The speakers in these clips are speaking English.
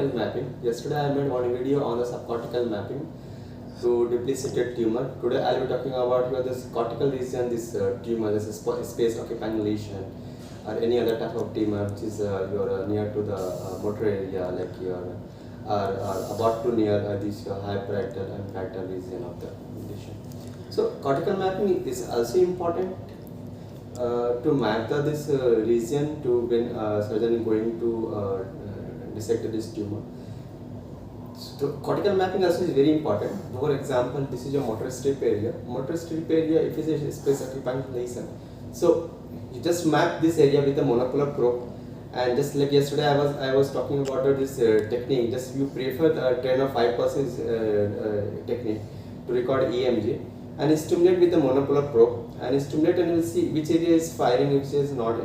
subcortical mapping. Yesterday I made one video on the subcortical mapping to deeply seated tumor. Today I will be talking about this cortical region, this tumor, this space occupying lesion, or any other type of tumor which is near to the motor area, like your or about to near this hyperactal and parietal region of the lesion. So cortical mapping is also important to map this region to when surgeon is going to dissect this tumor. So cortical mapping also is very important. For example, this is your motor strip area. Motor strip area, if it is a space occupying lesion, so you just map this area with a monopolar probe. And just like yesterday, I was talking about this technique. Just you prefer the 10 or 5% technique to record EMG and stimulate with the monopolar probe and stimulate, and you will see which area is firing, which is not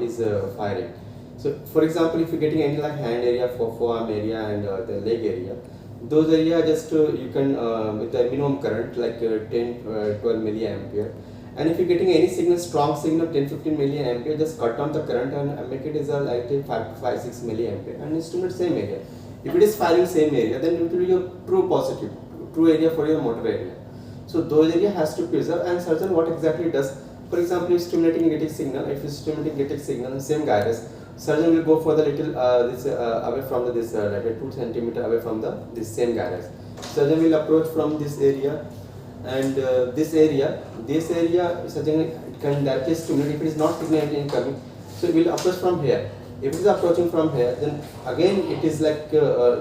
firing. So for example, if you're getting any like hand area, forearm area and the leg area, those area just you can with the minimum current like 10-12 milliampere. And if you're getting any signal, strong signal 10-15 milliampere, just cut down the current and make it as a like 5-6 milliampere and stimulate same area. If it is firing same area, then it will be your true positive, true area for your motor area. So those area has to preserve, and surgeon what exactly does. For example, if stimulating negative signal, if you stimulating negative signal, same gyrus, surgeon will go for the little away from the this like a 2 centimeter away from the this same gyrus. Surgeon will approach from this area, and this area surgeon can directly stimulate. If it is not signaling coming, so it will approach from here. If it is approaching from here, then again it is like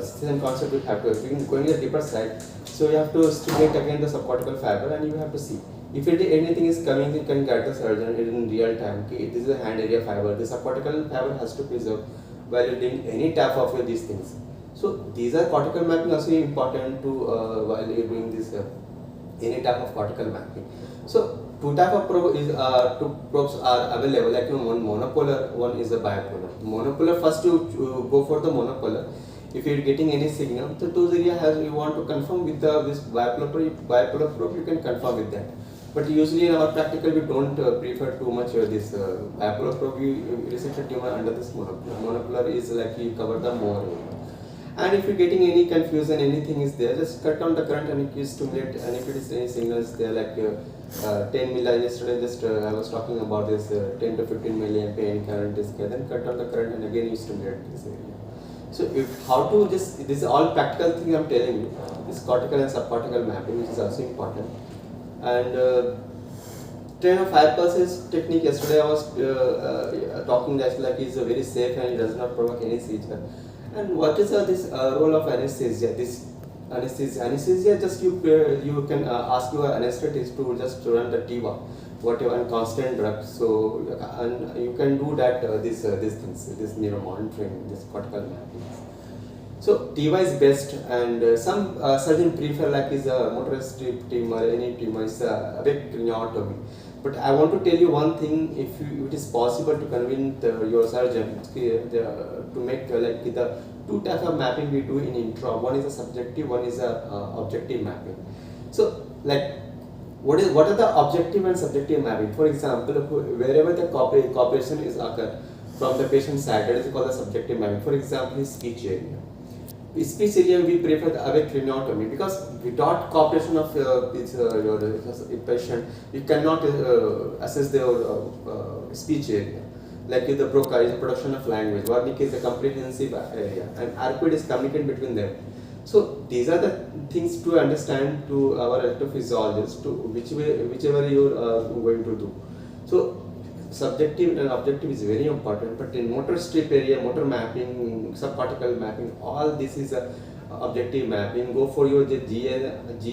same concept will have to going to the deeper side. So you have to stimulate again the subcortical fiber, and you have to see if anything is coming. You can get the surgeon in real time. Okay, this is a hand area fiber. The subcortical fiber has to preserve while you're doing any type of these things. So these are cortical mapping also important to while you're doing this any type of cortical mapping. So two type of two probes are available. Like one monopolar, one is a bipolar. Monopolar, first you go for the monopolar. If you are getting any signal, so those area has you want to confirm with this bipolar probe, you can confirm with that. But usually in our practical, we don't prefer too much this bipolar probe. You research a tumor under this monopolar. Monopolar is like you cover the more area. And if you're getting any confusion, anything is there, just cut down the current and you stimulate. And if it is any signals there like 10 milli, yesterday just I was talking about this 10 to 15 milliampere current is there, then cut down the current and again you stimulate this area. So if how to this is all practical thing I'm telling you. This cortical and subcortical mapping, which is also important. And 10 or 5% technique, yesterday I was talking that like is very safe and it does not provoke any seizure. And what is this role of anesthesia? This anesthesia just you can ask your anesthetist to just run the TIVA, whatever, and constant drugs. So and you can do that these things, this neuro monitoring, this cortical mapping. So TIVA is best, and some surgeon prefer like is a motor strip tumor, any tumor is a big craniotomy. But I want to tell you one thing: if it is possible to convince your surgeon to make like the two types of mapping we do in intra. One is a subjective, one is a objective mapping. So like what are the objective and subjective mapping? For example, wherever the cooperation is occurred from the patient side, that is called the subjective mapping. For example, his speech area. Speech area we prefer the awake craniotomy, because without cooperation of your patient, you cannot assess their speech area. Like the Broca is a production of language, Wernicke is a comprehensive area, and ARPID is communication between them. So these are the things to understand to our electrophysiologist, to whichever you are going to do. So subjective and objective is very important, but in motor strip area, motor mapping, subcortical mapping, all this is a objective mapping. Go for your GA and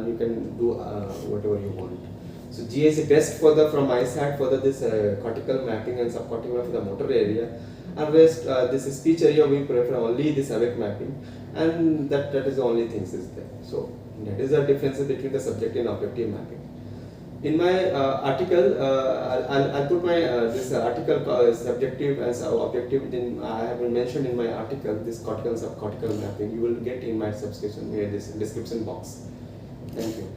you can do whatever you want. So GA is best for the from my side for this cortical mapping and subcortical for the motor area. And rest this speech area we prefer only this awake mapping, and that is the only things is there. So that is the difference between the subjective and objective mapping. In my article, I'll put my this article subjective and objective. Then I have mentioned in my article this cortical and subcortical mapping. You will get in my subscription here, this description box. Thank you.